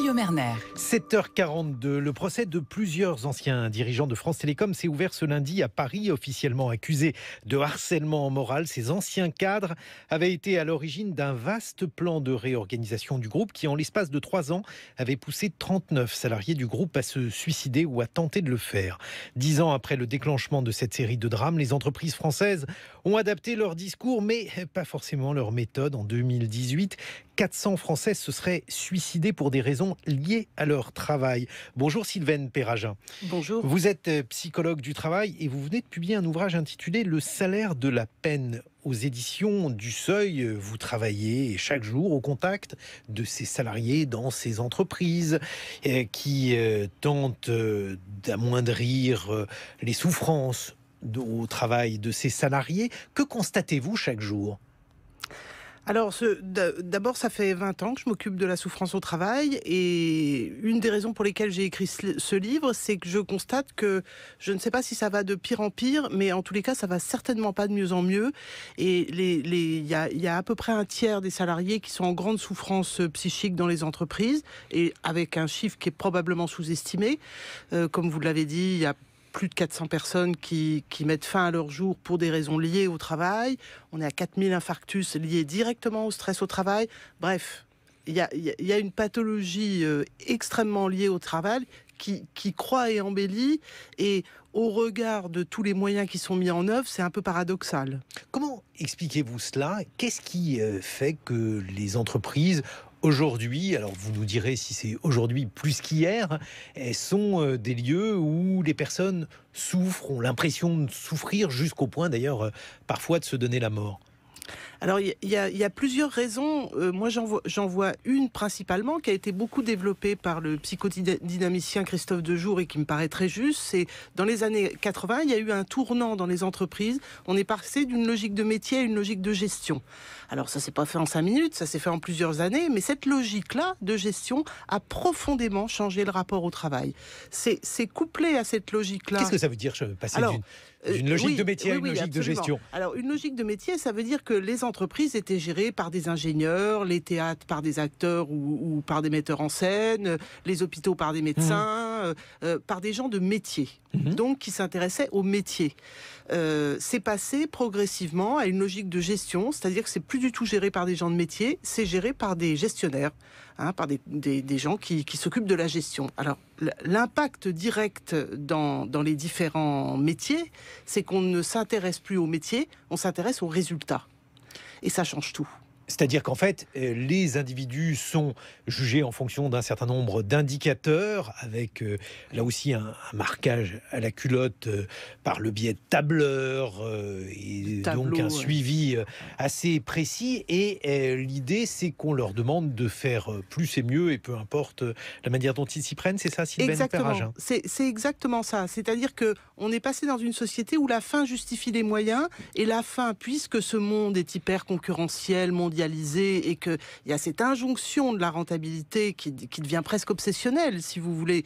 Guillaume Erner. 7h42, le procès de plusieurs anciens dirigeants de France Télécom s'est ouvert ce lundi à Paris. Officiellement accusés de harcèlement moral, ces anciens cadres avaient été à l'origine d'un vaste plan de réorganisation du groupe qui, en l'espace de 3 ans, avait poussé 39 salariés du groupe à se suicider ou à tenter de le faire. 10 ans après le déclenchement de cette série de drames, les entreprises françaises ont adapté leur discours, mais pas forcément leur méthode. En 2018, 400 Françaises se seraient suicidées pour des raisons liées à leur travail. Bonjour Sylvaine Perragin. Bonjour. Vous êtes psychologue du travail et vous venez de publier un ouvrage intitulé « Le salaire de la peine ». Aux éditions du Seuil, vous travaillez chaque jour au contact de ces salariés dans ces entreprises qui tentent d'amoindrir les souffrances au travail de ces salariés. Que constatez-vous chaque jour ? Alors, d'abord, ça fait 20 ans que je m'occupe de la souffrance au travail et une des raisons pour lesquelles j'ai écrit ce livre, c'est que je constate que je ne sais pas si ça va de pire en pire, mais en tous les cas, ça va certainement pas de mieux en mieux. Et il y a à peu près un tiers des salariés qui sont en grande souffrance psychique dans les entreprises et avec un chiffre qui est probablement sous-estimé. Comme vous l'avez dit, il y a plus de 400 personnes qui mettent fin à leur jour pour des raisons liées au travail. On est à 4000 infarctus liés directement au stress au travail. Bref, il y a une pathologie extrêmement liée au travail qui croît et embellit. Et au regard de tous les moyens qui sont mis en œuvre, c'est un peu paradoxal. Comment expliquez-vous cela ? Qu'est-ce qui fait que les entreprises aujourd'hui, alors vous nous direz si c'est aujourd'hui plus qu'hier, sont des lieux où les personnes souffrent, ont l'impression de souffrir jusqu'au point d'ailleurs parfois de se donner la mort ? Alors, il y a plusieurs raisons. Moi, j'en vois une principalement qui a été beaucoup développée par le psychodynamicien Christophe Dejour et qui me paraît très juste. C'est dans les années 80, il y a eu un tournant dans les entreprises. On est passé d'une logique de métier à une logique de gestion. Alors, ça s'est pas fait en 5 minutes, ça s'est fait en plusieurs années, mais cette logique-là de gestion a profondément changé le rapport au travail. C'est couplé à cette logique-là. Qu'est-ce que ça veut dire, passer d'une logique de métier à une logique absolument. de gestion ? Alors, une logique de métier, ça veut dire que les entreprises étaient gérées par des ingénieurs, les théâtres par des acteurs ou par des metteurs en scène, les hôpitaux par des médecins, par des gens de métier, donc qui s'intéressaient au métier. C'est passé progressivement à une logique de gestion, c'est-à-dire que c'est plus du tout géré par des gens de métier, c'est géré par des gestionnaires, par des gens qui s'occupent de la gestion. Alors, l'impact direct dans les différents métiers, c'est qu'on ne s'intéresse plus au métier, on s'intéresse aux résultats. Et ça change tout. C'est-à-dire qu'en fait, les individus sont jugés en fonction d'un certain nombre d'indicateurs, avec là aussi un marquage à la culotte par le biais de tableurs, et donc un suivi assez précis. Et l'idée, c'est qu'on leur demande de faire plus et mieux, et peu importe la manière dont ils s'y prennent. C'est ça, Sylvaine Perragin ? C'est exactement ça. C'est-à-dire qu'on est passé dans une société où la fin justifie les moyens, et la fin, puisque ce monde est hyper concurrentiel, mondialisé, et qu'il y a cette injonction de la rentabilité qui devient presque obsessionnelle, si vous voulez.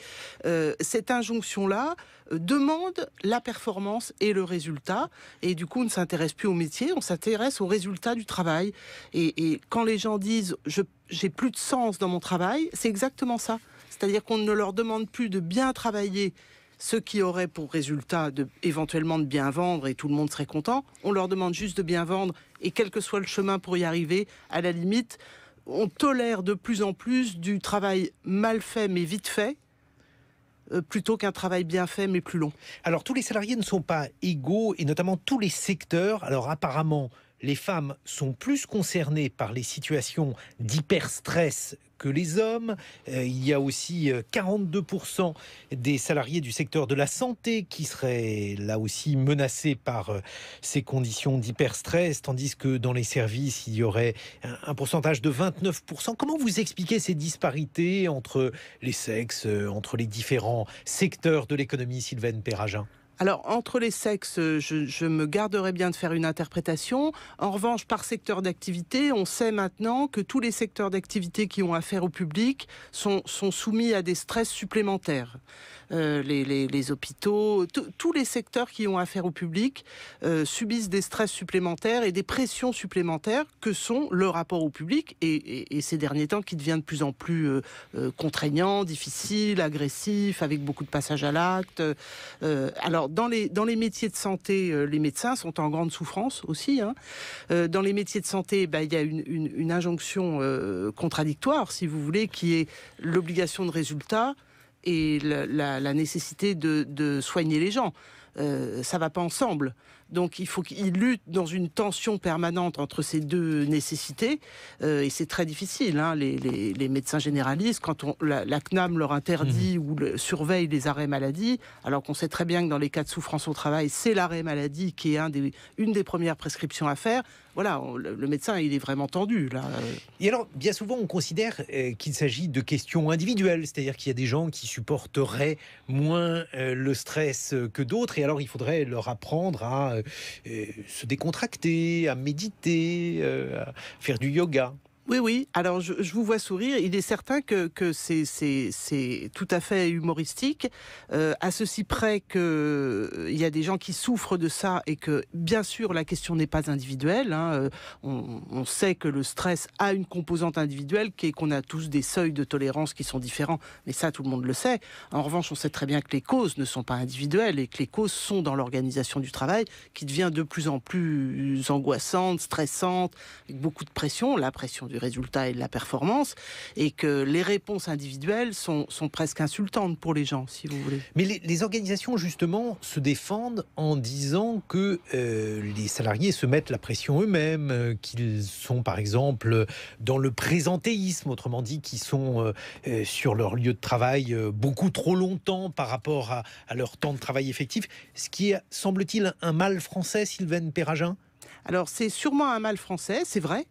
Cette injonction-là demande la performance et le résultat, et du coup on ne s'intéresse plus au métier, on s'intéresse aux résultats du travail. Et quand les gens disent « j'ai plus de sens dans mon travail », c'est exactement ça. C'est-à-dire qu'on ne leur demande plus de bien travailler, ce qui aurait pour résultat éventuellement de bien vendre et tout le monde serait content. On leur demande juste de bien vendre et quel que soit le chemin pour y arriver, à la limite, on tolère de plus en plus du travail mal fait mais vite fait, plutôt qu'un travail bien fait mais plus long. Alors tous les salariés ne sont pas égaux et notamment tous les secteurs. Alors apparemment, les femmes sont plus concernées par les situations d'hyperstress que les hommes. Il y a aussi 42% des salariés du secteur de la santé qui seraient là aussi menacés par ces conditions d'hyperstress, tandis que dans les services, il y aurait un pourcentage de 29%. Comment vous expliquez ces disparités entre les sexes, entre les différents secteurs de l'économie, Sylvaine Perragin ? Alors, entre les sexes, je me garderais bien de faire une interprétation. En revanche, par secteur d'activité, on sait maintenant que tous les secteurs d'activité qui ont affaire au public sont soumis à des stress supplémentaires. Les hôpitaux, tous les secteurs qui ont affaire au public subissent des stress supplémentaires et des pressions supplémentaires que sont le rapport au public et ces derniers temps qui devient de plus en plus contraignant, difficile, agressif, avec beaucoup de passages à l'acte. Alors, dans les métiers de santé, les médecins sont en grande souffrance aussi. Dans les métiers de santé, il y a une injonction contradictoire, si vous voulez, qui est l'obligation de résultat et la nécessité de soigner les gens. Ça ne va pas ensemble. Donc il faut qu'ils luttent dans une tension permanente entre ces deux nécessités. Et c'est très difficile. Les médecins généralistes, quand la CNAM leur interdit ou surveille les arrêts maladie, alors qu'on sait très bien que dans les cas de souffrance au travail, c'est l'arrêt maladie qui est une des premières prescriptions à faire. Voilà, le médecin, il est vraiment tendu, là. Et alors, bien souvent, on considère qu'il s'agit de questions individuelles, c'est-à-dire qu'il y a des gens qui supporteraient moins le stress que d'autres, et alors il faudrait leur apprendre à se décontracter, à méditer, à faire du yoga. Oui. Alors, je vous vois sourire. Il est certain que c'est tout à fait humoristique, à ceci près qu'il y a des gens qui souffrent de ça et que, bien sûr, la question n'est pas individuelle. On sait que le stress a une composante individuelle, qui est qu'on a tous des seuils de tolérance qui sont différents. Mais ça, tout le monde le sait. En revanche, on sait très bien que les causes ne sont pas individuelles et que les causes sont dans l'organisation du travail, qui devient de plus en plus angoissante, stressante, avec beaucoup de pression, la pression du résultat et de la performance, et que les réponses individuelles sont presque insultantes pour les gens, si vous voulez. Mais les organisations, justement, se défendent en disant que les salariés se mettent la pression eux-mêmes, qu'ils sont, par exemple, dans le présentéisme, autrement dit, qu'ils sont sur leur lieu de travail beaucoup trop longtemps par rapport à leur temps de travail effectif, ce qui est, semble-t-il, un mal français, Sylvaine Perragin ? Alors, c'est sûrement un mal français, c'est vrai.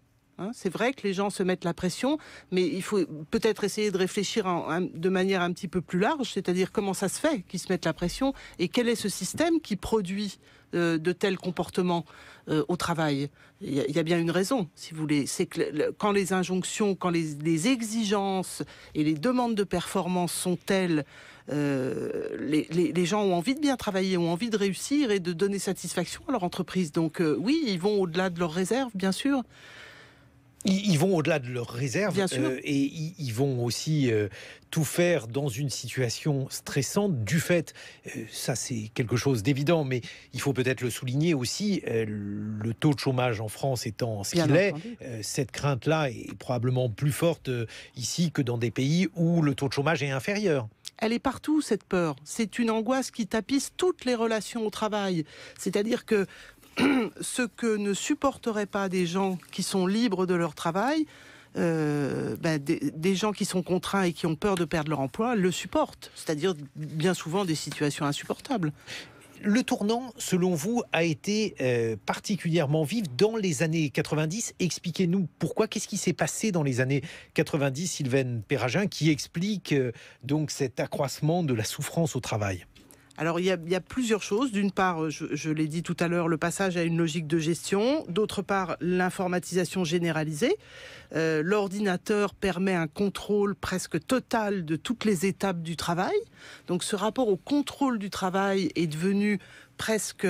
C'est vrai que les gens se mettent la pression, mais il faut peut-être essayer de réfléchir de manière un petit peu plus large, c'est-à-dire comment ça se fait qu'ils se mettent la pression et quel est ce système qui produit de tels comportements au travail. Il y a bien une raison, si vous voulez. C'est que quand les injonctions, quand les exigences et les demandes de performance sont telles, les gens ont envie de bien travailler, ont envie de réussir et de donner satisfaction à leur entreprise. Donc oui, ils vont au-delà de leurs réserves, bien sûr. Ils vont au-delà de leurs réserves et ils vont aussi tout faire dans une situation stressante du fait, ça c'est quelque chose d'évident, mais il faut peut-être le souligner aussi, le taux de chômage en France étant ce qu'il est, cette crainte-là est probablement plus forte ici que dans des pays où le taux de chômage est inférieur. Elle est partout, cette peur. C'est une angoisse qui tapisse toutes les relations au travail. C'est-à-dire que ce que ne supporteraient pas des gens qui sont libres de leur travail, des gens qui sont contraints et qui ont peur de perdre leur emploi le supportent. C'est-à-dire bien souvent des situations insupportables. Le tournant, selon vous, a été particulièrement vif dans les années 90. Expliquez-nous pourquoi, qu'est-ce qui s'est passé dans les années 90, Sylvaine Perragin, qui explique donc cet accroissement de la souffrance au travail ? Alors, il y a plusieurs choses. D'une part, je l'ai dit tout à l'heure, le passage à une logique de gestion. D'autre part, l'informatisation généralisée. L'ordinateur permet un contrôle presque total de toutes les étapes du travail. Donc, ce rapport au contrôle du travail est devenu presque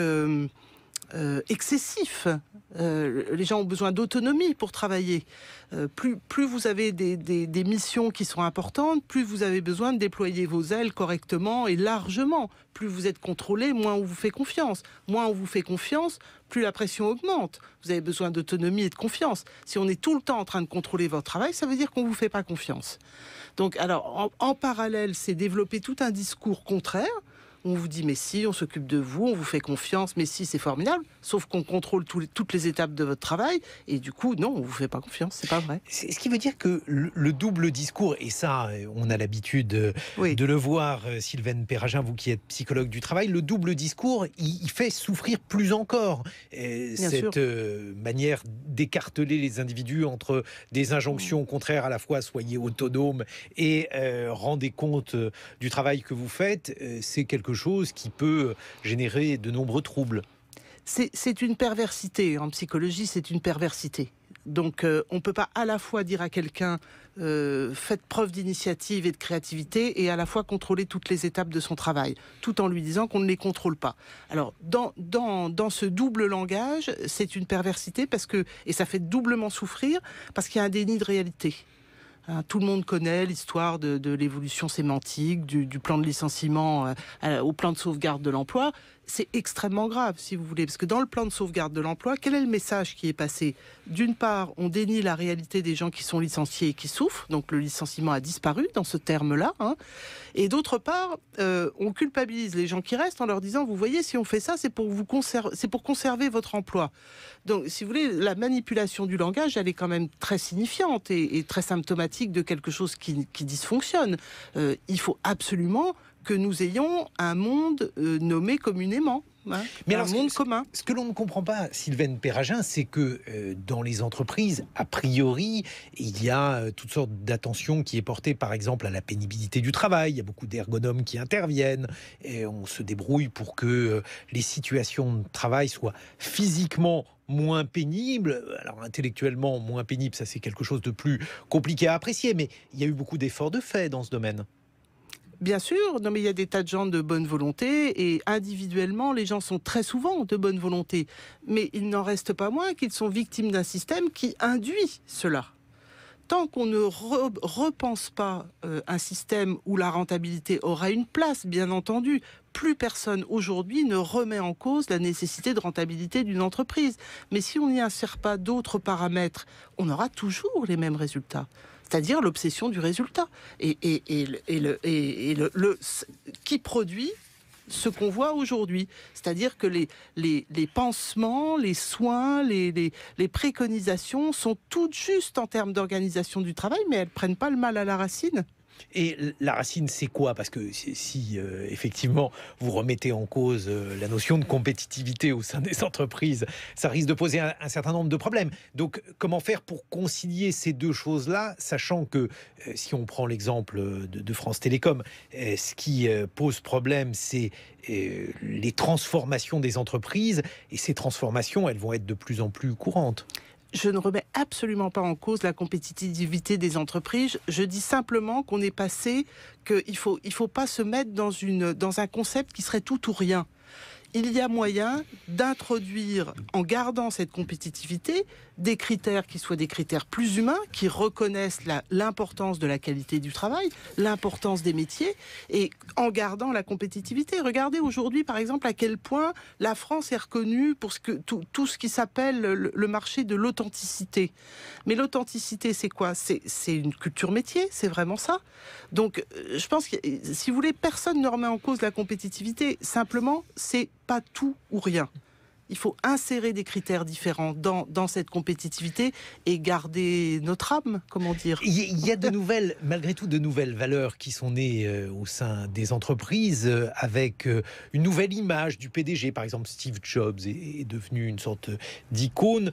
excessif. Les gens ont besoin d'autonomie pour travailler. Plus vous avez des missions qui sont importantes, plus vous avez besoin de déployer vos ailes correctement et largement. Plus vous êtes contrôlé, moins on vous fait confiance. Moins on vous fait confiance, plus la pression augmente. Vous avez besoin d'autonomie et de confiance. Si on est tout le temps en train de contrôler votre travail, ça veut dire qu'on ne vous fait pas confiance. Donc, alors, en parallèle, c'est développer tout un discours contraire. On vous dit, mais si, on s'occupe de vous, on vous fait confiance, mais si, c'est formidable, sauf qu'on contrôle toutes les étapes de votre travail, et du coup, non, on vous fait pas confiance, c'est pas vrai. Ce qui veut dire que le double discours, et ça, on a l'habitude de le voir, Sylvaine Perragin, vous qui êtes psychologue du travail, le double discours, il fait souffrir plus encore cette manière d'écarteler les individus entre des injonctions contraires à la fois, soyez autonome et rendez compte du travail que vous faites, c'est quelque quelque chose qui peut générer de nombreux troubles. C'est une perversité. En psychologie, c'est une perversité. Donc, on ne peut pas à la fois dire à quelqu'un faites preuve d'initiative et de créativité et à la fois contrôler toutes les étapes de son travail, tout en lui disant qu'on ne les contrôle pas. Alors, dans ce double langage, c'est une perversité et ça fait doublement souffrir parce qu'il y a un déni de réalité. Tout le monde connaît l'histoire de l'évolution sémantique, du plan de licenciement au plan de sauvegarde de l'emploi. C'est extrêmement grave, si vous voulez, parce que dans le plan de sauvegarde de l'emploi, quel est le message qui est passé? D'une part, on dénie la réalité des gens qui sont licenciés et qui souffrent, donc le licenciement a disparu dans ce terme-là, et d'autre part, on culpabilise les gens qui restent en leur disant, vous voyez, si on fait ça, c'est pour conserver votre emploi. Donc, si vous voulez, la manipulation du langage, elle est quand même très signifiante et très symptomatique de quelque chose qui dysfonctionne. Il faut absolument que nous ayons un monde nommé communément. Mais un alors, monde commun. Ce que l'on ne comprend pas, Sylvaine Perragin, c'est que dans les entreprises, a priori, il y a toutes sortes d'attention qui est portée, par exemple, à la pénibilité du travail. Il y a beaucoup d'ergonomes qui interviennent et on se débrouille pour que les situations de travail soient physiquement moins pénibles. Alors intellectuellement moins pénibles, ça c'est quelque chose de plus compliqué à apprécier, mais il y a eu beaucoup d'efforts de fait dans ce domaine. Bien sûr, non mais il y a des tas de gens de bonne volonté et individuellement, les gens sont très souvent de bonne volonté. Mais il n'en reste pas moins qu'ils sont victimes d'un système qui induit cela. Tant qu'on ne repense pas un système où la rentabilité aura une place, bien entendu, plus personne aujourd'hui ne remet en cause la nécessité de rentabilité d'une entreprise. Mais si on n'y insère pas d'autres paramètres, on aura toujours les mêmes résultats. C'est-à-dire l'obsession du résultat. Qui produit ce qu'on voit aujourd'hui. C'est-à-dire que les pansements, les soins, les préconisations sont toutes justes en termes d'organisation du travail, mais elles ne prennent pas le mal à la racine. Et la racine, c'est quoi? Parce que si effectivement vous remettez en cause la notion de compétitivité au sein des entreprises, ça risque de poser un certain nombre de problèmes. Donc comment faire pour concilier ces deux choses-là, sachant que si on prend l'exemple de France Télécom, ce qui pose problème, c'est les transformations des entreprises, et ces transformations, elles vont être de plus en plus courantes. Je ne remets absolument pas en cause la compétitivité des entreprises. Je dis simplement qu'on est passé, qu'il faut pas se mettre dans un concept qui serait tout ou rien. Il y a moyen d'introduire, en gardant cette compétitivité, des critères qui soient des critères plus humains, qui reconnaissent l'importance de la qualité du travail, l'importance des métiers, et en gardant la compétitivité. Regardez aujourd'hui, par exemple, à quel point la France est reconnue pour tout ce qui s'appelle le marché de l'authenticité. Mais l'authenticité, c'est quoi? C'est une culture métier, c'est vraiment ça. Donc, je pense que, si vous voulez, personne ne remet en cause la compétitivité. Simplement, c'est pas tout ou rien. Il faut insérer des critères différents dans cette compétitivité et garder notre âme, comment dire. Il y a malgré tout, de nouvelles valeurs qui sont nées au sein des entreprises avec une nouvelle image du PDG. Par exemple, Steve Jobs est devenu une sorte d'icône,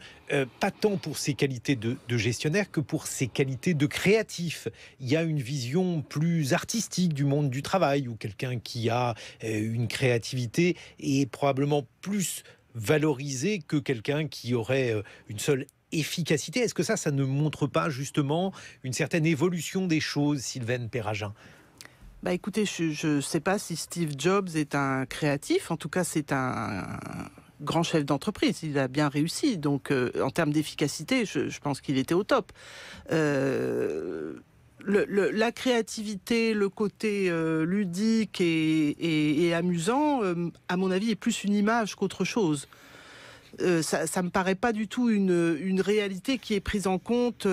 pas tant pour ses qualités de gestionnaire que pour ses qualités de créatif. Il y a une vision plus artistique du monde du travail, où quelqu'un qui a une créativité est probablement plus valorisé que quelqu'un qui aurait une seule efficacité. Est-ce que ça ne montre pas justement une certaine évolution des choses, Sylvaine Perragin? Écoutez, je ne sais pas si Steve Jobs est un créatif. En tout cas, c'est un grand chef d'entreprise. Il a bien réussi. Donc, en termes d'efficacité, je pense qu'il était au top. La créativité, le côté ludique et amusant, à mon avis, est plus une image qu'autre chose. Ça me paraît pas du tout une réalité qui est prise en compte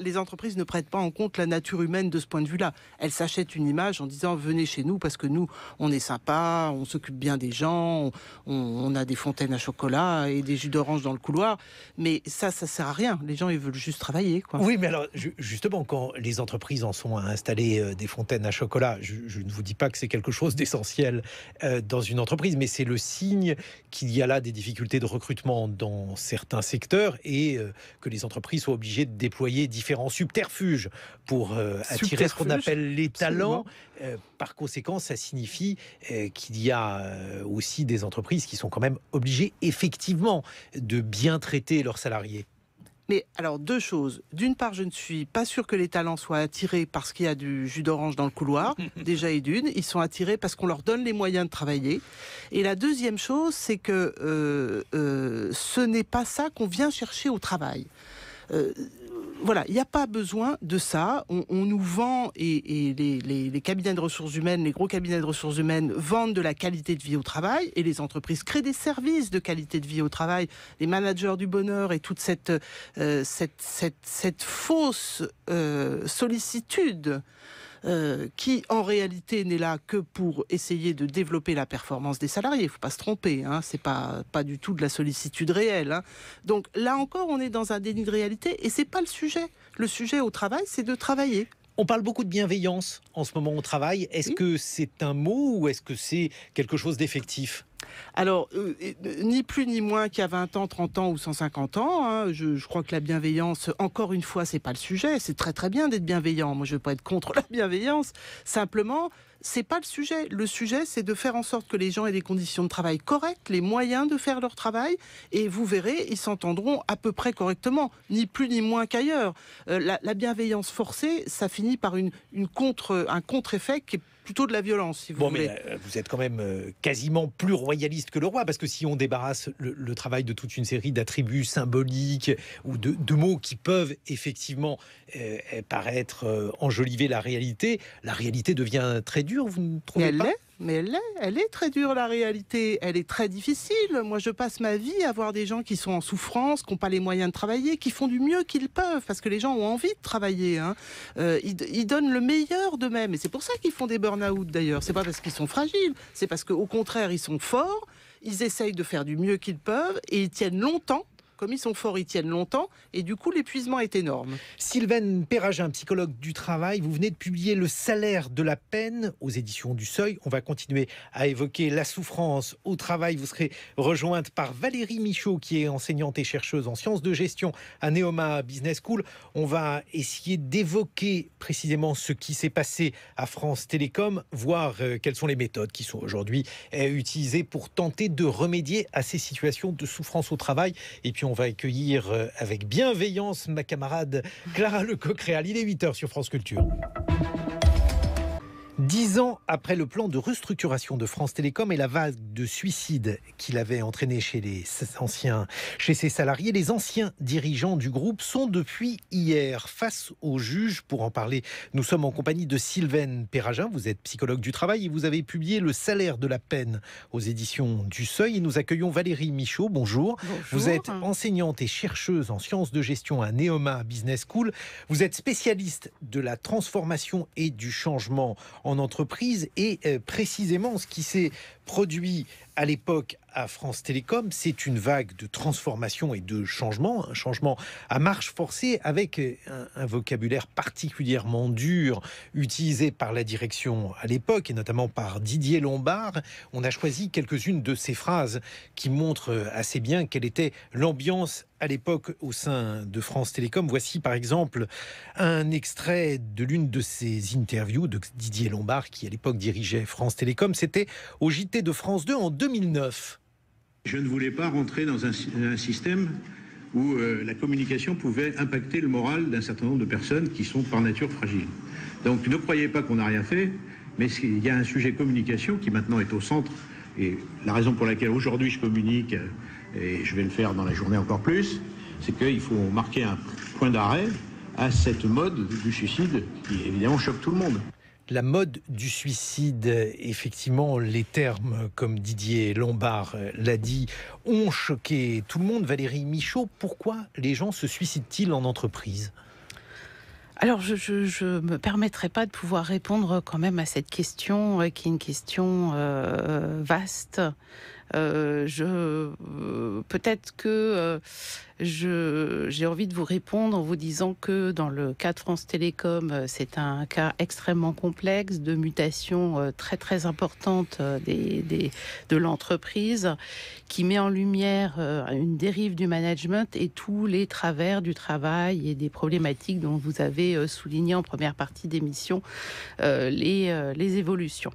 les entreprises ne prêtent pas en compte la nature humaine de ce point de vue-là. Elles s'achètent une image en disant venez chez nous parce que nous on est sympa, on s'occupe bien des gens, on a des fontaines à chocolat et des jus d'orange dans le couloir. Mais ça sert à rien. Les gens ils veulent juste travailler, quoi. Oui, mais alors justement quand les entreprises en sont à installer des fontaines à chocolat, je ne vous dis pas que c'est quelque chose d'essentiel dans une entreprise, mais c'est le signe qu'il y a là des difficultés de recrutement dans certains secteurs et que les entreprises soient obligées de déployer différents subterfuges pour attirer ce qu'on appelle les talents. Par conséquent, ça signifie qu'il y a aussi des entreprises qui sont quand même obligées effectivement de bien traiter leurs salariés. Mais alors, deux choses. D'une part, je ne suis pas sûre que les talents soient attirés parce qu'il y a du jus d'orange dans le couloir, déjà et d'une. Ils sont attirés parce qu'on leur donne les moyens de travailler. Et la deuxième chose, c'est que ce n'est pas ça qu'on vient chercher au travail. Voilà, il n'y a pas besoin de ça. On nous vend, et les cabinets de ressources humaines, les gros cabinets de ressources humaines vendent de la qualité de vie au travail, et les entreprises créent des services de qualité de vie au travail. Les managers du bonheur et toute cette fausse sollicitude qui en réalité n'est là que pour essayer de développer la performance des salariés. Il ne faut pas se tromper, hein, c'est pas du tout de la sollicitude réelle. Hein. Donc là encore, on est dans un déni de réalité et c'est pas le sujet. Le sujet au travail, c'est de travailler. On parle beaucoup de bienveillance en ce moment au travail. Est-ce que c'est un mot ou est-ce que c'est quelque chose d'effectif ? Alors, ni plus ni moins qu'il y a 20 ans, 30 ans ou 150 ans. Hein, je crois que la bienveillance, encore une fois, c'est pas le sujet. C'est très très bien d'être bienveillant. Moi, je ne veux pas être contre la bienveillance. Simplement, c'est pas le sujet. Le sujet, c'est de faire en sorte que les gens aient des conditions de travail correctes, les moyens de faire leur travail. Et vous verrez, ils s'entendront à peu près correctement, ni plus ni moins qu'ailleurs. La bienveillance forcée, ça finit par un contre-effet qui est plutôt de la violence, si vous voulez. Mais vous êtes quand même quasiment plus royaliste que le roi, parce que si on débarrasse le travail de toute une série d'attributs symboliques ou de mots qui peuvent effectivement paraître enjoliver la réalité devient très dure, vous ne trouvez pas ? Mais elle est très dure, la réalité. Elle est très difficile. Moi, je passe ma vie à voir des gens qui sont en souffrance, qui n'ont pas les moyens de travailler, qui font du mieux qu'ils peuvent, parce que les gens ont envie de travailler. Hein. Ils donnent le meilleur d'eux-mêmes. Et c'est pour ça qu'ils font des burn-out, d'ailleurs. C'est pas parce qu'ils sont fragiles. C'est parce qu'au contraire, ils sont forts. Ils essayent de faire du mieux qu'ils peuvent et ils tiennent longtemps. Comme ils sont forts, ils tiennent longtemps, et du coup, l'épuisement est énorme. Sylvaine Perragin, psychologue du travail, vous venez de publier Le salaire de la peine aux éditions du Seuil. On va continuer à évoquer la souffrance au travail. Vous serez rejointe par Valérie Michaud, qui est enseignante et chercheuse en sciences de gestion à Neoma Business School. On va essayer d'évoquer précisément ce qui s'est passé à France Télécom, voir quelles sont les méthodes qui sont aujourd'hui utilisées pour tenter de remédier à ces situations de souffrance au travail. Et puis on va accueillir avec bienveillance ma camarade Clara Lecoq-Réal. Il est 8h sur France Culture. 10 ans après le plan de restructuration de France Télécom et la vague de suicides qu'il avait entraîné chez ses salariés, les anciens dirigeants du groupe sont depuis hier face au juge. Pour en parler, nous sommes en compagnie de Sylvaine Perragin. Vous êtes psychologue du travail et vous avez publié Le salaire de la peine aux éditions du Seuil. Et nous accueillons Valérie Michaud. Bonjour. Bonjour. Vous êtes enseignante et chercheuse en sciences de gestion à Neoma Business School. Vous êtes spécialiste de la transformation et du changement en entreprise et précisément ce qui s'est produit à l'époque à France Télécom, c'est une vague de transformation et de changement, un changement à marche forcée avec un vocabulaire particulièrement dur utilisé par la direction à l'époque et notamment par Didier Lombard. On a choisi quelques-unes de ces phrases qui montrent assez bien quelle était l'ambiance à l'époque au sein de France Télécom. Voici par exemple un extrait de l'une de ces interviews de Didier Lombard qui à l'époque dirigeait France Télécom. C'était au JT de France 2 en 2009. Je ne voulais pas rentrer dans un système où la communication pouvait impacter le moral d'un certain nombre de personnes qui sont par nature fragiles. Donc ne croyez pas qu'on n'a rien fait, mais il y a un sujet communication qui maintenant est au centre. Et la raison pour laquelle aujourd'hui je communique, et je vais le faire dans la journée encore plus, c'est qu'il faut marquer un point d'arrêt à cette mode du suicide qui évidemment choque tout le monde. La mode du suicide, effectivement, les termes, comme Didier Lombard l'a dit, ont choqué tout le monde. Valérie Michaud, pourquoi les gens se suicident-ils en entreprise ? Alors, je ne me permettrai pas de pouvoir répondre quand même à cette question, qui est une question vaste. Peut-être que j'ai envie de vous répondre en vous disant que dans le cas de France Télécom, c'est un cas extrêmement complexe de mutation très très importante de l'entreprise qui met en lumière une dérive du management et tous les travers du travail et des problématiques dont vous avez souligné en première partie d'émission les évolutions.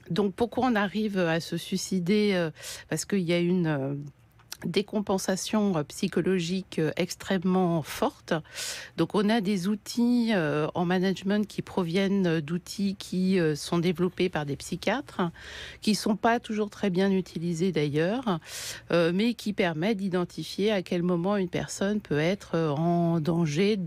Donc pourquoi on arrive à se suicider? Parce qu'il y a une décompensation psychologique extrêmement forte. Donc on a des outils en management qui proviennent d'outils qui sont développés par des psychiatres, qui sont pas toujours très bien utilisés d'ailleurs, mais qui permettent d'identifier à quel moment une personne peut être en danger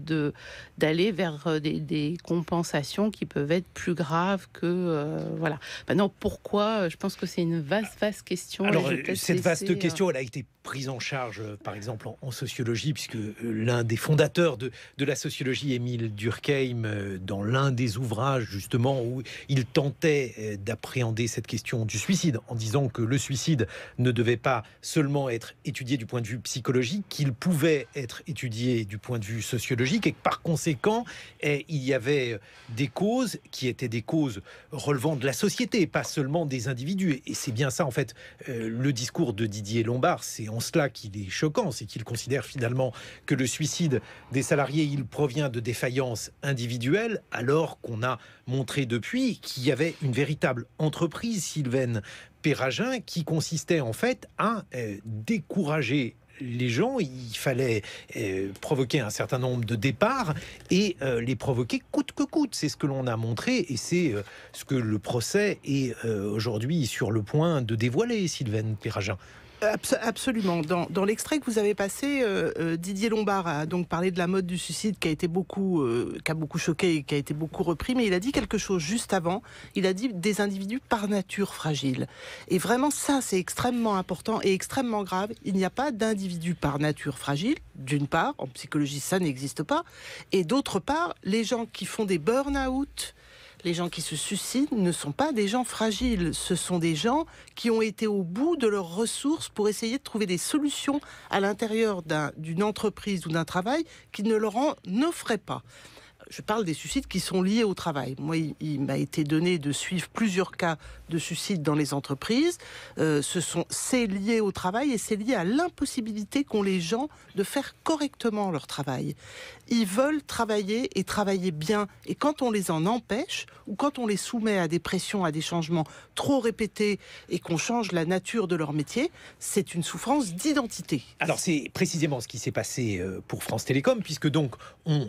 d'aller vers des compensations qui peuvent être plus graves que voilà. Maintenant pourquoi? Je pense que c'est une vaste question. Alors cette vaste question, elle a été prise en charge, par exemple, en sociologie, puisque l'un des fondateurs de la sociologie, Émile Durkheim, dans l'un des ouvrages, justement, où il tentait d'appréhender cette question du suicide, en disant que le suicide ne devait pas seulement être étudié du point de vue psychologique, qu'il pouvait être étudié du point de vue sociologique, et que par conséquent, il y avait des causes qui étaient des causes relevant de la société, pas seulement des individus. Et c'est bien ça, en fait, le discours de Didier Lombard, c'est en cela qu'il est choquant, c'est qu'il considère finalement que le suicide des salariés, il provient de défaillances individuelles, alors qu'on a montré depuis qu'il y avait une véritable entreprise, Sylvaine Perragin, qui consistait en fait à décourager les gens. Il fallait provoquer un certain nombre de départs et les provoquer coûte que coûte. C'est ce que l'on a montré et c'est ce que le procès est aujourd'hui sur le point de dévoiler, Sylvaine Perragin. Absolument. Dans l'extrait que vous avez passé, Didier Lombard a donc parlé de la mode du suicide qui a beaucoup choqué et qui a été beaucoup repris, mais il a dit quelque chose juste avant. Il a dit des individus par nature fragiles. Et vraiment, ça, c'est extrêmement important et extrêmement grave. Il n'y a pas d'individus par nature fragiles, d'une part. En psychologie, ça n'existe pas. Et d'autre part, les gens qui font des burn-out, les gens qui se suicident ne sont pas des gens fragiles, ce sont des gens qui ont été au bout de leurs ressources pour essayer de trouver des solutions à l'intérieur d'une entreprise ou d'un travail qui ne leur en offrait pas. Je parle des suicides qui sont liés au travail. Moi, il m'a été donné de suivre plusieurs cas de suicide dans les entreprises. C'est lié au travail et c'est lié à l'impossibilité qu'ont les gens de faire correctement leur travail. Ils veulent travailler et travailler bien. Et quand on les en empêche ou quand on les soumet à des pressions, à des changements trop répétés et qu'on change la nature de leur métier, c'est une souffrance d'identité. Alors c'est précisément ce qui s'est passé pour France Télécom, puisque donc on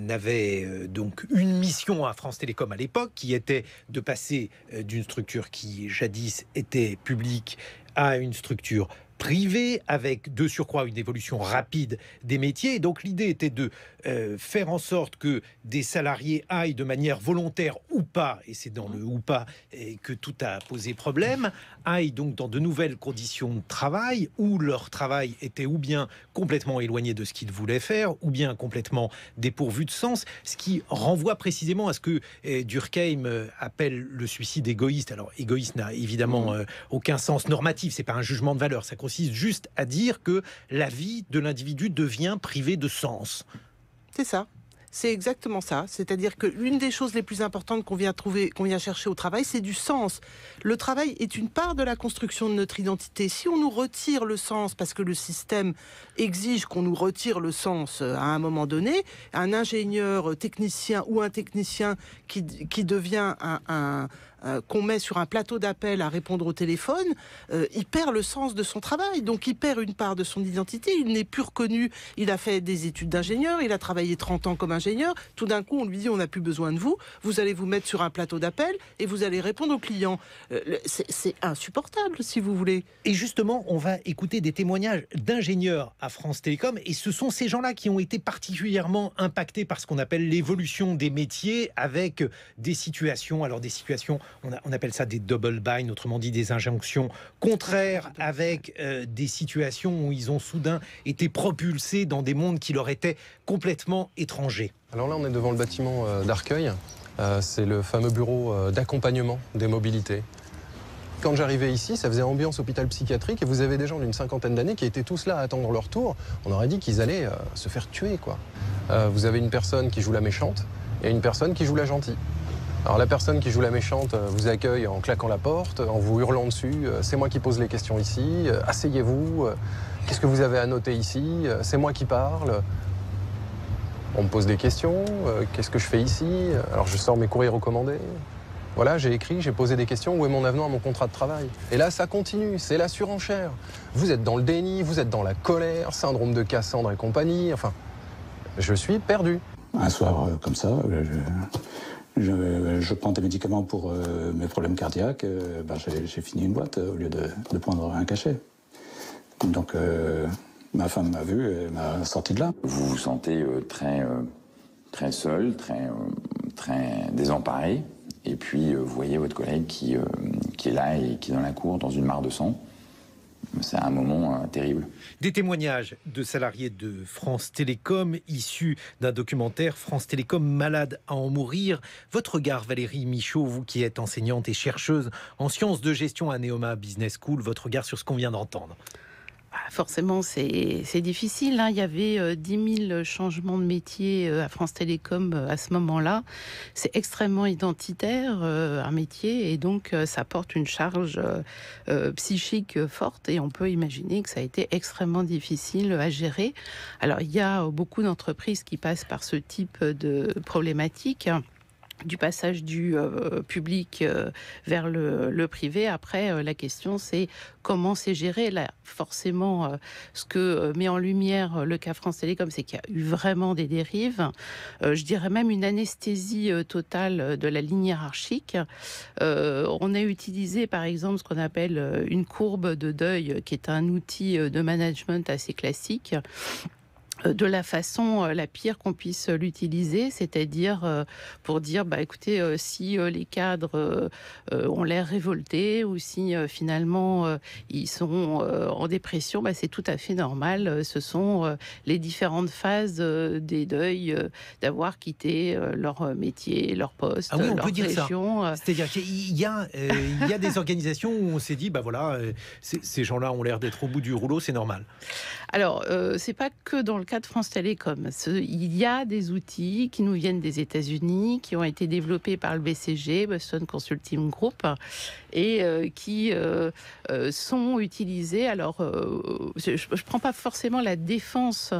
avait donc une mission à France Télécom à l'époque qui était de passer d'une structure qui jadis était publique à une structure privée, avec de surcroît une évolution rapide des métiers. Et donc l'idée était de faire en sorte que des salariés aillent de manière volontaire ou pas, et c'est dans le ou pas que tout a posé problème, aillent donc dans de nouvelles conditions de travail où leur travail était ou bien complètement éloigné de ce qu'ils voulaient faire, ou bien complètement dépourvu de sens, ce qui renvoie précisément à ce que Durkheim appelle le suicide égoïste. Alors égoïste n'a évidemment aucun sens normatif, c'est pas un jugement de valeur, ça consiste juste à dire que la vie de l'individu devient privée de sens. C'est ça. C'est exactement ça. C'est-à-dire que l'une des choses les plus importantes qu'on vient chercher au travail, c'est du sens. Le travail est une part de la construction de notre identité. Si on nous retire le sens, parce que le système exige qu'on nous retire le sens à un moment donné, un ingénieur technicien ou un technicien qui devient qu'on met sur un plateau d'appel à répondre au téléphone, il perd le sens de son travail. Donc il perd une part de son identité. Il n'est plus reconnu. Il a fait des études d'ingénieur. Il a travaillé 30 ans comme ingénieur. Tout d'un coup, on lui dit on n'a plus besoin de vous. Vous allez vous mettre sur un plateau d'appel et vous allez répondre aux clients. C'est insupportable, si vous voulez. Et justement, on va écouter des témoignages d'ingénieurs à France Télécom. Et ce sont ces gens-là qui ont été particulièrement impactés par ce qu'on appelle l'évolution des métiers, avec des situations, on appelle ça des double bind, autrement dit des injonctions contraires, avec des situations où ils ont soudain été propulsés dans des mondes qui leur étaient complètement étrangers. Alors là, on est devant le bâtiment d'Arcueil. C'est le fameux bureau d'accompagnement des mobilités. Quand j'arrivais ici, ça faisait ambiance hôpital psychiatrique et vous avez des gens d'une 50aine d'années qui étaient tous là à attendre leur tour. On aurait dit qu'ils allaient se faire tuer, quoi. Vous avez une personne qui joue la méchante et une personne qui joue la gentille. Alors la personne qui joue la méchante vous accueille en claquant la porte, en vous hurlant dessus. C'est moi qui pose les questions ici. Asseyez-vous. Qu'est-ce que vous avez à noter ici? C'est moi qui parle. On me pose des questions. Qu'est-ce que je fais ici? Alors je sors mes courriers recommandés. Voilà, j'ai écrit, j'ai posé des questions. Où est mon avenant à mon contrat de travail? Et là, ça continue. C'est la surenchère. Vous êtes dans le déni, vous êtes dans la colère, syndrome de Cassandre et compagnie. Enfin, je suis perdu. Un soir comme ça, je prends des médicaments pour mes problèmes cardiaques. J'ai fini une boîte au lieu de prendre un cachet. Donc ma femme m'a vu et m'a sorti de là. Vous vous sentez très seul, très désemparé. Et puis vous voyez votre collègue qui est là et qui est dans la cour dans une mare de sang. C'est un moment terrible. Des témoignages de salariés de France Télécom issus d'un documentaire France Télécom malade à en mourir. Votre regard, Valérie Michaud, vous qui êtes enseignante et chercheuse en sciences de gestion à Neoma Business School, votre regard sur ce qu'on vient d'entendre. Forcément, c'est difficile. Il y avait 10 000 changements de métier à France Télécom à ce moment-là. C'est extrêmement identitaire, un métier, et donc ça porte une charge psychique forte, et on peut imaginer que ça a été extrêmement difficile à gérer. Alors, il y a beaucoup d'entreprises qui passent par ce type de problématique, du passage du public vers le privé. Après, la question, c'est comment c'est géré. Là, forcément, ce que met en lumière le cas France Télécom, c'est qu'il y a eu vraiment des dérives. Je dirais même une anesthésie totale de la ligne hiérarchique. On a utilisé, par exemple, ce qu'on appelle une courbe de deuil, qui est un outil de management assez classique, de la façon la pire qu'on puisse l'utiliser, c'est-à-dire pour dire, écoutez, si les cadres ont l'air révoltés, ou si finalement ils sont en dépression, c'est tout à fait normal. Ce sont les différentes phases des deuils, d'avoir quitté leur métier, leur poste, on leur peut dire région. Ça. C'est-à-dire qu'il y a des organisations où on s'est dit, ces gens-là ont l'air d'être au bout du rouleau, c'est normal. Alors, c'est pas que dans le cas de France Télécom. Il y a des outils qui nous viennent des États-Unis, qui ont été développés par le BCG, Boston Consulting Group, et qui sont utilisés. Alors, je ne prends pas forcément la défense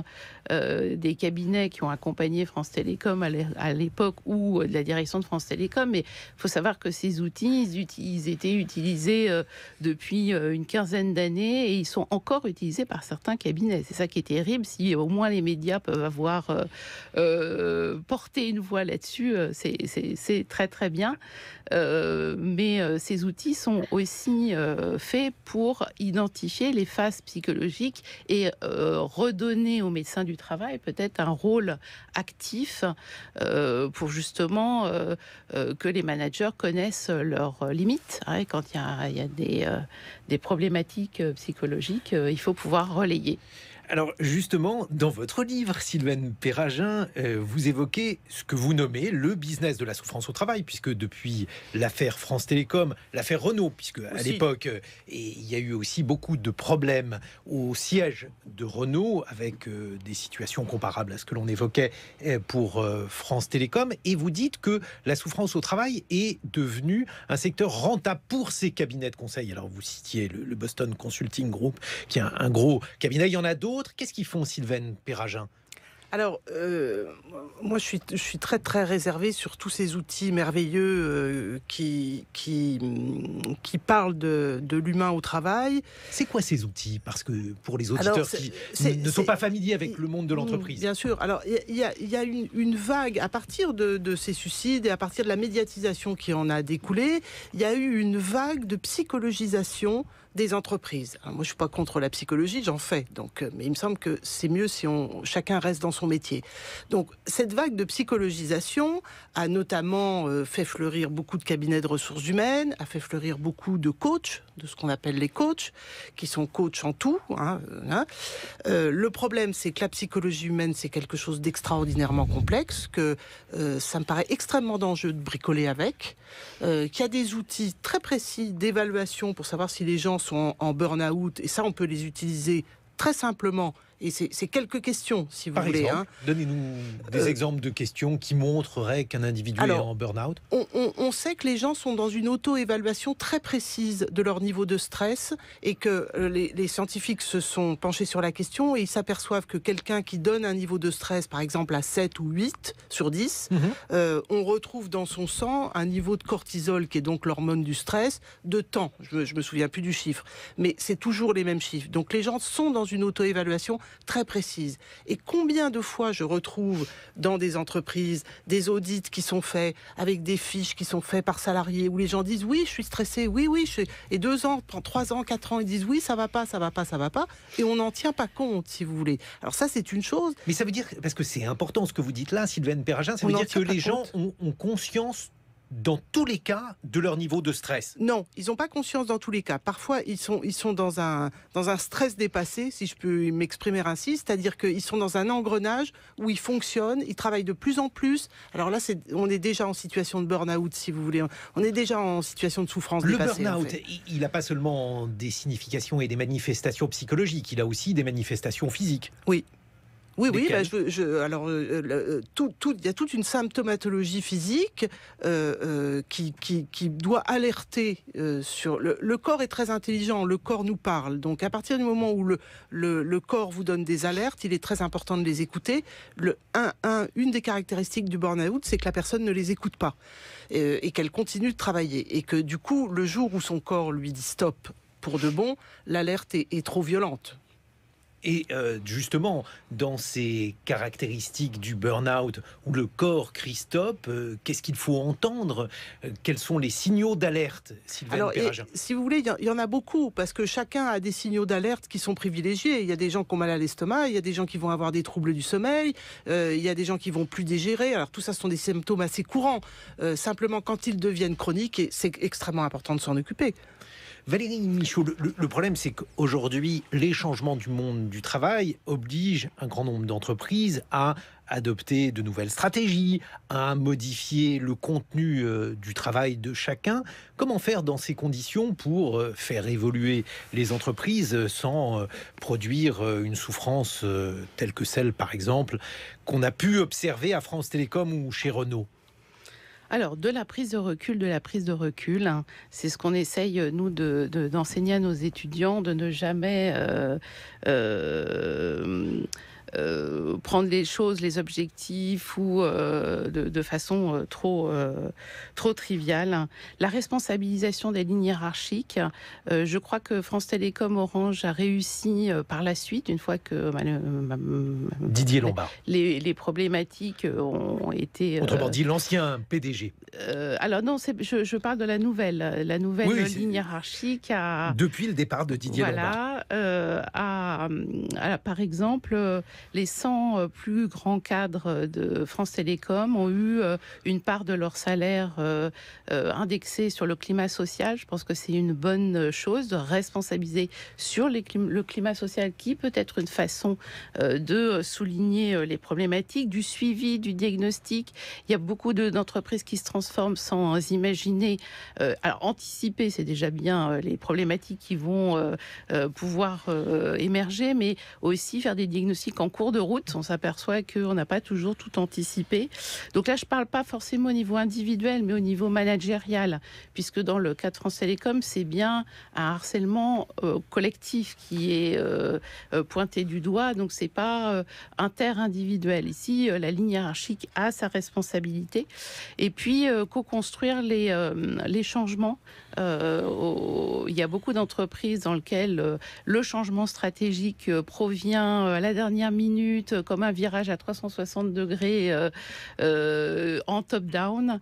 des cabinets qui ont accompagné France Télécom à l'époque, ou de la direction de France Télécom, mais il faut savoir que ces outils, ils étaient utilisés depuis une quinzaine d'années, et ils sont encore utilisés par certains cabinets. C'est ça qui est terrible. Si au moins les médias peuvent avoir porté une voix là-dessus, c'est très très bien. Mais ces outils sont aussi faits pour identifier les phases psychologiques et redonner aux médecins du travail peut-être un rôle actif pour justement que les managers connaissent leurs limites. Quand il y a des problématiques psychologiques, il faut pouvoir relayer. Alors justement, dans votre livre, Sylvaine Perragin, vous évoquez ce que vous nommez le business de la souffrance au travail, puisque depuis l'affaire France Télécom, l'affaire Renault, puisque à l'époque, il y a eu aussi beaucoup de problèmes au siège de Renault, avec des situations comparables à ce que l'on évoquait pour France Télécom, et vous dites que la souffrance au travail est devenue un secteur rentable pour ces cabinets de conseil. Alors vous citiez le Boston Consulting Group, qui est un gros cabinet, il y en a d'autres. Qu'est-ce qu'ils font, Sylvaine Perragin ? Alors, moi, je suis très, très réservée sur tous ces outils merveilleux qui parlent de l'humain au travail. C'est quoi ces outils ? Parce que pour les auditeurs qui ne sont pas familiers avec le monde de l'entreprise. Bien sûr. Alors, il y a une vague, à partir de ces suicides et à partir de la médiatisation qui en a découlé, il y a eu une vague de psychologisation des entreprises. Alors moi, je suis pas contre la psychologie, j'en fais. Donc, mais il me semble que c'est mieux si chacun reste dans son métier. Donc, cette vague de psychologisation a notamment fait fleurir beaucoup de cabinets de ressources humaines, a fait fleurir beaucoup de coachs, de ce qu'on appelle les coachs, qui sont coachs en tout. Le problème, c'est que la psychologie humaine, c'est quelque chose d'extraordinairement complexe, que ça me paraît extrêmement dangereux de bricoler avec, qu'il y a des outils très précis d'évaluation pour savoir si les gens sont en burn-out, et ça, on peut les utiliser très simplement. Et c'est quelques questions, si vous Par voulez. exemple, donnez-nous des exemples de questions qui montreraient qu'un individu est en burn-out. On sait que les gens sont dans une auto-évaluation très précise de leur niveau de stress et que les scientifiques se sont penchés sur la question et ils s'aperçoivent que quelqu'un qui donne un niveau de stress, par exemple à 7 ou 8 sur 10, on retrouve dans son sang un niveau de cortisol, qui est donc l'hormone du stress, de temps. Je me souviens plus du chiffre, mais c'est toujours les mêmes chiffres. Donc les gens sont dans une auto-évaluation très précise. Et combien de fois je retrouve dans des entreprises des audits qui sont faits avec des fiches qui sont faites par salariés où les gens disent oui, je suis stressé, oui, et 2 ans, 3 ans, 4 ans, ils disent oui, ça va pas, et on n'en tient pas compte, si vous voulez. Alors ça, c'est une chose. Mais ça veut dire, parce que c'est important ce que vous dites là, Sylvaine Perragin, ça veut dire que les gens ont conscience dans tous les cas de leur niveau de stress. Non, ils n'ont pas conscience dans tous les cas. Parfois, ils sont dans un stress dépassé, si je peux m'exprimer ainsi, c'est-à-dire qu'ils sont dans un engrenage où ils fonctionnent, ils travaillent de plus en plus. Alors là, on est déjà en situation de burn-out, si vous voulez. On est déjà en situation de souffrance dépassée. Le burn-out, il n'a pas seulement des significations et des manifestations psychologiques, il a aussi des manifestations physiques. Oui. Oui, il y a toute une symptomatologie physique qui doit alerter sur... Le corps est très intelligent, le corps nous parle. Donc à partir du moment où le corps vous donne des alertes, il est très important de les écouter. Une des caractéristiques du burn-out, c'est que la personne ne les écoute pas et qu'elle continue de travailler. Et que du coup, le jour où son corps lui dit stop pour de bon, l'alerte est trop violente. Et justement, dans ces caractéristiques du burn-out, où le corps crie stop, qu'est-ce qu'il faut entendre? Quels sont les signaux d'alerte, Sylvaine Perragin? Si vous voulez, il y en a beaucoup, parce que chacun a des signaux d'alerte qui sont privilégiés. Il y a des gens qui ont mal à l'estomac, il y a des gens qui vont avoir des troubles du sommeil, il y a des gens qui vont plus digérer. Alors tout ça, ce sont des symptômes assez courants. Simplement, quand ils deviennent chroniques, c'est extrêmement important de s'en occuper. Valérie Michaud, le problème, c'est qu'aujourd'hui, les changements du monde du travail obligent un grand nombre d'entreprises à adopter de nouvelles stratégies, à modifier le contenu du travail de chacun. Comment faire dans ces conditions pour faire évoluer les entreprises sans produire une souffrance telle que celle, par exemple, qu'on a pu observer à France Télécom ou chez Renault? Alors, de la prise de recul, hein, c'est ce qu'on essaye, nous, d'enseigner à nos étudiants, de ne jamais prendre les choses, les objectifs ou de façon trop triviale. La responsabilisation des lignes hiérarchiques, je crois que France Télécom Orange a réussi par la suite, une fois que Didier Lombard. Les problématiques ont été... Autrement dit, l'ancien PDG. Alors non, je parle de la nouvelle ligne hiérarchique. Depuis le départ de Didier Lombard. Par exemple, les 100 plus grands cadres de France Télécom ont eu une part de leur salaire indexée sur le climat social. Je pense que c'est une bonne chose de responsabiliser sur le climat social, qui peut être une façon de souligner les problématiques, du suivi, du diagnostic. Il y a beaucoup d'entreprises qui se transforment sans imaginer. Alors anticiper, c'est déjà bien les problématiques qui vont pouvoir émerger, mais aussi faire des diagnostics en cours de route. On s'aperçoit qu'on n'a pas toujours tout anticipé. Donc là, je ne parle pas forcément au niveau individuel, mais au niveau managérial, puisque dans le cas de France Télécom, c'est bien un harcèlement collectif qui est pointé du doigt, donc c'est pas inter-individuel. Ici, la ligne hiérarchique a sa responsabilité. Et puis, co-construire les changements. Il y a beaucoup d'entreprises dans lesquelles le changement stratégique provient à la dernière minute, comme un virage à 360 degrés en top-down.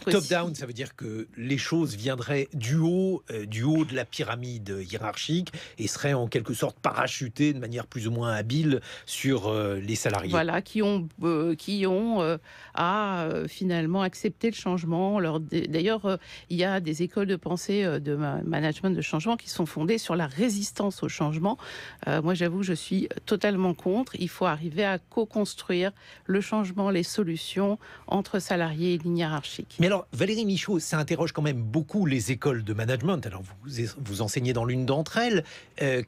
Top-down, ça veut dire que les choses viendraient du haut de la pyramide hiérarchique et seraient en quelque sorte parachutées de manière plus ou moins habile sur les salariés. Voilà, qui ont à finalement accepter le changement. D'ailleurs, il y a des écoles de pensée de management de changement qui sont fondées sur la résistance au changement. Moi, j'avoue que je suis totalement contre. Il faut arriver à co-construire le changement, les solutions entre salariés et lignes hiérarchiques. Mais alors, Valérie Michaud, ça interroge quand même beaucoup les écoles de management. Alors, vous enseignez dans l'une d'entre elles,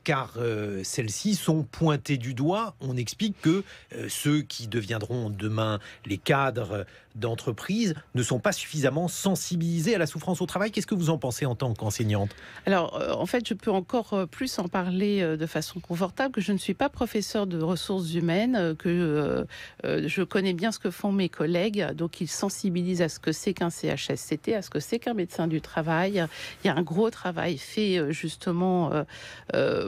car celles-ci sont pointées du doigt. On explique que ceux qui deviendront demain les cadres d'entreprise ne sont pas suffisamment sensibilisés à la souffrance au travail. Qu'est-ce que vous en pensez en tant qu'enseignante ? Alors, en fait, je peux encore plus en parler de façon confortable, que je ne suis pas professeure de ressources humaines, que je connais bien ce que font mes collègues, donc ils sensibilisent à ce que c'est qu'un CHSCT, à ce que c'est qu'un médecin du travail. Il y a un gros travail fait justement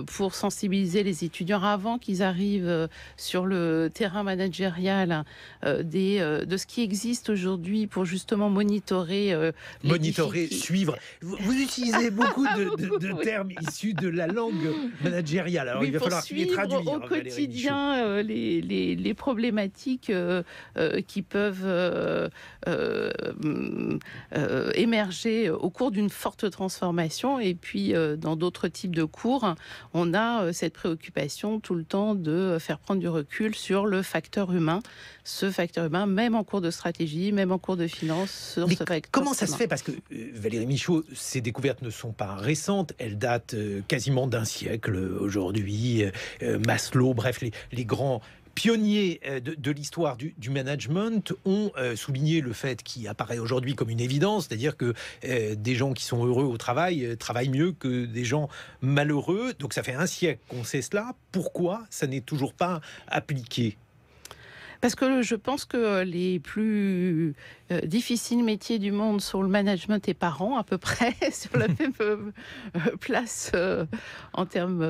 pour sensibiliser les étudiants avant qu'ils arrivent sur le terrain managérial de ce qui existe aujourd'hui pour justement monitorer. Suivre. Vous utilisez beaucoup de termes issus de la langue managériale. Alors il va falloir les traduire au quotidien les problématiques qui peuvent émerger au cours d'une forte transformation. Et puis dans d'autres types de cours, on a cette préoccupation tout le temps de faire prendre du recul sur le facteur humain. Ce facteur humain, même en cours de stratégie, même en cours de finance. Comment ça se fait ? Parce que Valérie Michaud, ces découvertes ne sont pas récentes, elles datent quasiment d'un siècle aujourd'hui. Maslow, bref, les grands pionniers de l'histoire du management ont souligné le fait qui apparaît aujourd'hui comme une évidence, c'est-à-dire que des gens qui sont heureux au travail travaillent mieux que des gens malheureux. Donc ça fait un siècle qu'on sait cela. Pourquoi ça n'est toujours pas appliqué ? Parce que je pense que les plus difficiles métiers du monde sont le management et parents, à peu près, sur la même place en termes...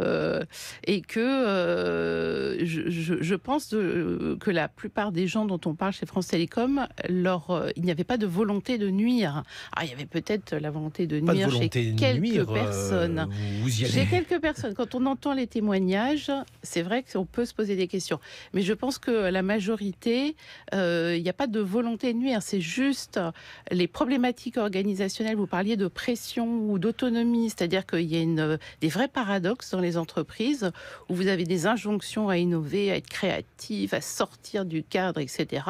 et que je pense que la plupart des gens dont on parle chez France Télécom, il n'y avait pas de volonté de nuire. Ah, il y avait peut-être la volonté de nuire chez quelques personnes. Chez quelques personnes. Quand on entend les témoignages, c'est vrai qu'on peut se poser des questions. Mais je pense que la majorité, il n'y a pas de volonté de nuire, c'est juste les problématiques organisationnelles. Vous parliez de pression ou d'autonomie, c'est-à-dire qu'il y a des vrais paradoxes dans les entreprises où vous avez des injonctions à innover, à être créatif, à sortir du cadre, etc.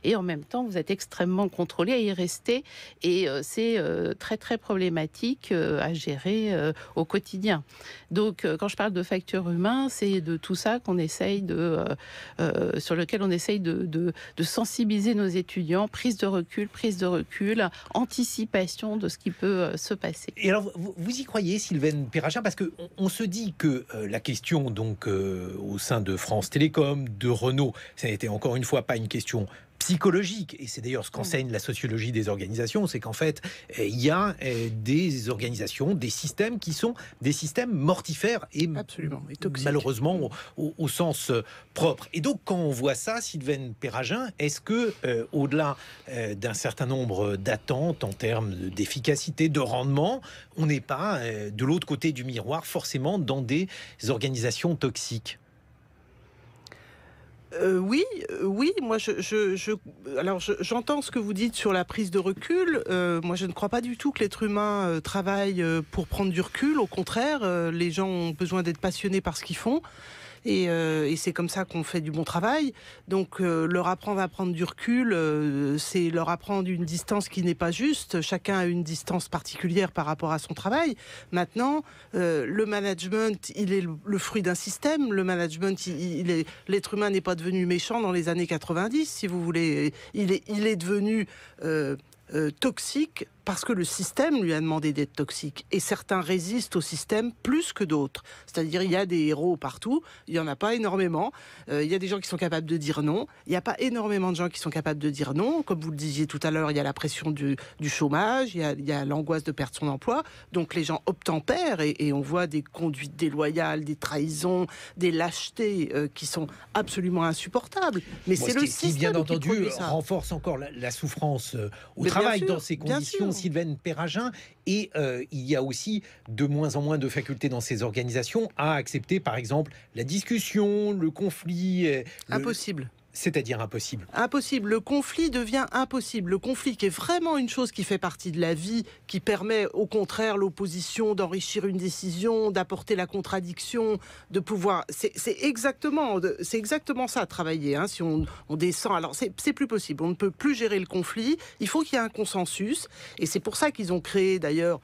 Et en même temps, vous êtes extrêmement contrôlé à y rester. Et c'est très, très problématique à gérer au quotidien. Donc, quand je parle de facteur humain, c'est de tout ça qu'on essaye sur lequel on essaye de sensibiliser nos étudiants, prise de recul, anticipation de ce qui peut se passer. Et alors, vous y croyez, Sylvaine Perrachin ? Parce qu'on se dit que la question, donc, au sein de France Télécom, de Renault, ça n'a été encore une fois pas une question psychologique, et c'est d'ailleurs ce qu'enseigne la sociologie des organisations, c'est qu'en fait, il y a des organisations, des systèmes qui sont des systèmes mortifères et malheureusement au sens propre. Et donc, quand on voit ça, Sylvaine Perrachin, est-ce que, au-delà d'un certain nombre d'attentes en termes d'efficacité, de rendement, on n'est pas de l'autre côté du miroir, forcément dans des organisations toxiques ? Oui, moi j'entends ce que vous dites sur la prise de recul. Moi je ne crois pas du tout que l'être humain travaille pour prendre du recul. Au contraire, les gens ont besoin d'être passionnés par ce qu'ils font. Et c'est comme ça qu'on fait du bon travail. Donc leur apprendre à prendre du recul, c'est leur apprendre une distance qui n'est pas juste. Chacun a une distance particulière par rapport à son travail. Maintenant, le management, il est le fruit d'un système. Le management, l'être humain n'est pas devenu méchant dans les années 90, si vous voulez. Il est devenu toxique parce que le système lui a demandé d'être toxique. Et certains résistent au système plus que d'autres. C'est-à-dire, il y a des héros partout, il n'y en a pas énormément. Il y a des gens qui sont capables de dire non. Il n'y a pas énormément de gens qui sont capables de dire non. Comme vous le disiez tout à l'heure, il y a la pression du chômage, il y a l'angoisse de perdre son emploi. Donc les gens obtempèrent et on voit des conduites déloyales, des trahisons, des lâchetés qui sont absolument insupportables. Mais c'est le système qui, bien entendu, qui produit ça. renforce encore la souffrance au Mais travail bien sûr, dans ces bien conditions, sûr. Sylvaine Perragin. Et il y a aussi de moins en moins de facultés dans ces organisations à accepter, par exemple, la discussion, le conflit. Impossible. C'est-à-dire impossible. Impossible. Le conflit devient impossible. Le conflit qui est vraiment une chose qui fait partie de la vie, qui permet au contraire l'opposition d'enrichir une décision, d'apporter la contradiction, de pouvoir... C'est exactement ça, travailler. Hein. Si on descend... Alors, c'est plus possible. On ne peut plus gérer le conflit. Il faut qu'il y ait un consensus. Et c'est pour ça qu'ils ont créé, d'ailleurs,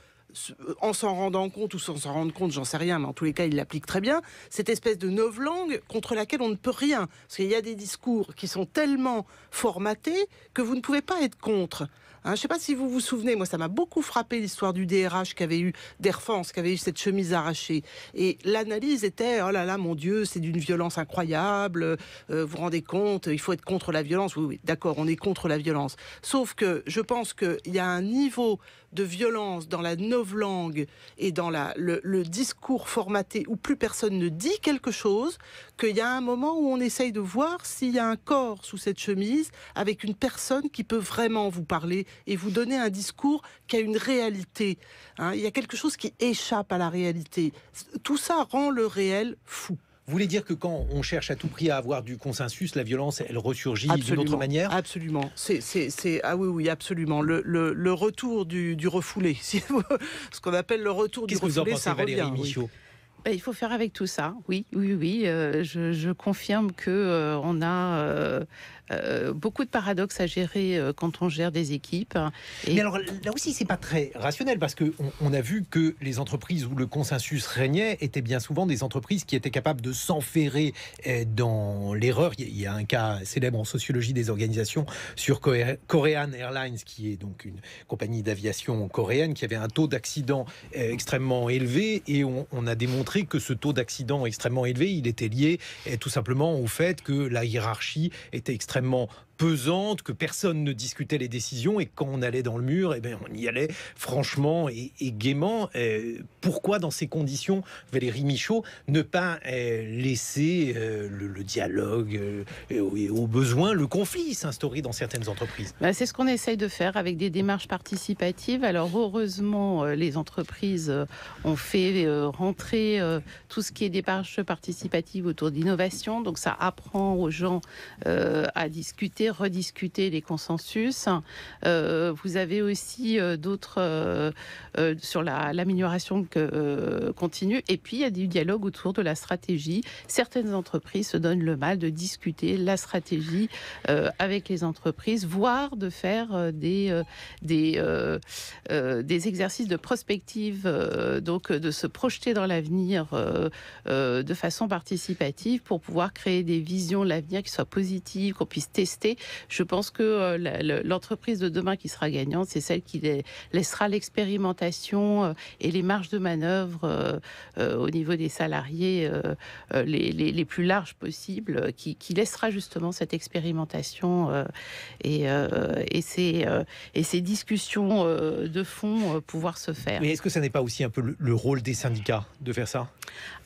en s'en rendant compte ou sans s'en rendre compte, j'en sais rien, mais en tous les cas, ils l'appliquent très bien, cette espèce de novlangue contre laquelle on ne peut rien. Parce qu'il y a des discours qui sont tellement formatés que vous ne pouvez pas être contre. Je ne sais pas si vous vous souvenez, moi ça m'a beaucoup frappé l'histoire du DRH qu'avait eu d'Air France, qui avait eu cette chemise arrachée. Et l'analyse était, oh là là, mon Dieu, c'est d'une violence incroyable, vous vous rendez compte, il faut être contre la violence. Oui, oui, d'accord, on est contre la violence. Sauf que je pense qu'il y a un niveau de violence dans la novlangue et dans le discours formaté où plus personne ne dit quelque chose, qu'il y a un moment où on essaye de voir s'il y a un corps sous cette chemise avec une personne qui peut vraiment vous parler et vous donner un discours qui a une réalité. Il y a quelque chose qui échappe à la réalité. Tout ça rend le réel fou. Vous voulez dire que quand on cherche à tout prix à avoir du consensus, la violence, elle ressurgit d'une autre manière ? Absolument. Ah oui, absolument. Le retour du refoulé, ce qu'on appelle le retour du refoulé, ça revient. Qu'est-ce que vous en pensez, Valérie Michaud ? Il faut faire avec tout ça, oui. Je confirme que on a beaucoup de paradoxes à gérer quand on gère des équipes. Mais alors là aussi, c'est pas très rationnel parce que on a vu que les entreprises où le consensus régnait étaient bien souvent des entreprises qui étaient capables de s'enferrer dans l'erreur. Il y a un cas célèbre en sociologie des organisations sur Korean Airlines, qui est donc une compagnie d'aviation coréenne qui avait un taux d'accident extrêmement élevé, et on a démontré que ce taux d'accident extrêmement élevé, il était lié tout simplement au fait que la hiérarchie était extrêmement pesante, que personne ne discutait les décisions, et quand on allait dans le mur, on y allait franchement et gaiement. Pourquoi, dans ces conditions, Valérie Michaud, ne pas laisser le dialogue et au besoin le conflit s'instaurer dans certaines entreprises ? C'est ce qu'on essaye de faire avec des démarches participatives. Alors heureusement, les entreprises ont fait rentrer tout ce qui est démarche participative autour d'innovation, donc ça apprend aux gens à discuter, rediscuter les consensus. Vous avez aussi d'autres sur l'amélioration continue, et puis il y a du dialogue autour de la stratégie. Certaines entreprises se donnent le mal de discuter la stratégie avec les entreprises, voire de faire des exercices de prospective, donc de se projeter dans l'avenir de façon participative pour pouvoir créer des visions de l'avenir qui soient positives, qu'on puisse tester. Je pense que l'entreprise de demain qui sera gagnante, c'est celle qui laissera l'expérimentation et les marges de manœuvre au niveau des salariés les plus larges possibles, qui laissera justement cette expérimentation et ces discussions de fond pouvoir se faire. Mais est-ce que ça n'est pas aussi un peu le rôle des syndicats de faire ça ?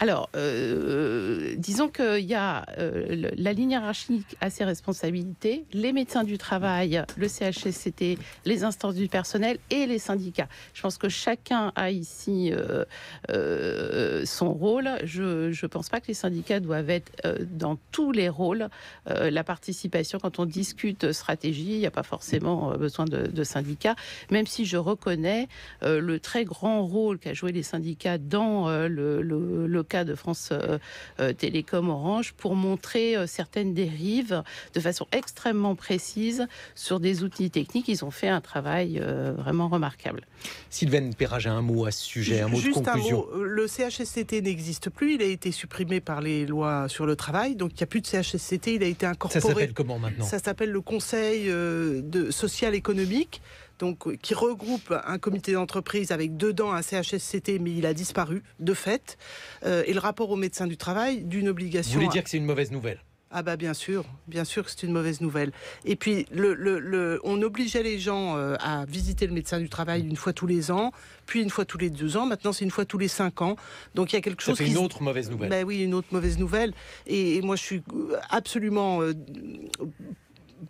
Alors, disons qu'il y a la ligne hiérarchique a ses responsabilités, les médecins du travail, le CHSCT, les instances du personnel et les syndicats. Je pense que chacun a ici son rôle. Je ne pense pas que les syndicats doivent être dans tous les rôles. La participation, quand on discute stratégie, il n'y a pas forcément besoin de syndicats, même si je reconnais le très grand rôle qu'a joué les syndicats dans le cas de France Télécom Orange pour montrer certaines dérives de façon extrêmement précise sur des outils techniques. Ils ont fait un travail vraiment remarquable. Sylvaine Perragin, un mot à ce sujet, un mot de conclusion. Un mot. Le CHSCT n'existe plus, il a été supprimé par les lois sur le travail, donc il n'y a plus de CHSCT, il a été incorporé. Ça s'appelle comment maintenant ? Ça s'appelle le Conseil social économique. donc qui regroupe un comité d'entreprise avec dedans un CHSCT, mais il a disparu de fait, et le rapport au médecin du travail d'une obligation. Vous voulez dire que c'est une mauvaise nouvelle? Ah bah bien sûr que c'est une mauvaise nouvelle. Et puis on obligeait les gens à visiter le médecin du travail une fois tous les ans, puis une fois tous les 2 ans. Maintenant c'est une fois tous les 5 ans. Donc il y a quelque chose. Ça fait une autre mauvaise nouvelle. Ben oui, une autre mauvaise nouvelle. Et moi je suis absolument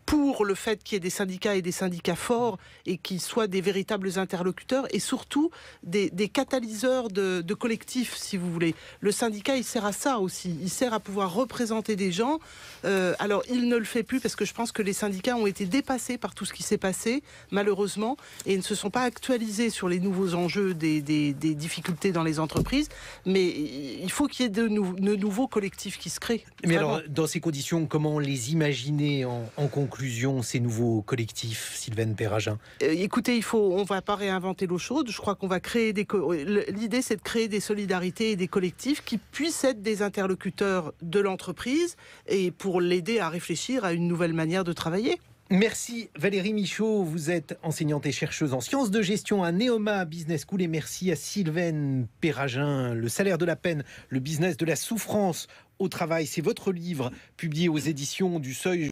pour le fait qu'il y ait des syndicats et des syndicats forts et qui soient des véritables interlocuteurs et surtout des catalyseurs de collectifs, si vous voulez. Le syndicat, il sert à ça aussi. Il sert à pouvoir représenter des gens. Alors, il ne le fait plus parce que je pense que les syndicats ont été dépassés par tout ce qui s'est passé, malheureusement, et ne se sont pas actualisés sur les nouveaux enjeux des difficultés dans les entreprises. Mais il faut qu'il y ait de nouveaux collectifs qui se créent. Mais Vraiment. alors, dans ces conditions, comment les imaginer en conclusion, ces nouveaux collectifs, Sylvaine Perragin? Écoutez, on ne va pas réinventer l'eau chaude. Je crois qu'on va créer l'idée, c'est de créer des solidarités et des collectifs qui puissent être des interlocuteurs de l'entreprise et pour l'aider à réfléchir à une nouvelle manière de travailler. Merci Valérie Michaud, vous êtes enseignante et chercheuse en sciences de gestion à Neoma Business School, et merci à Sylvaine Perragin. Le salaire de la peine, le business de la souffrance au travail, c'est votre livre publié aux éditions du Seuil.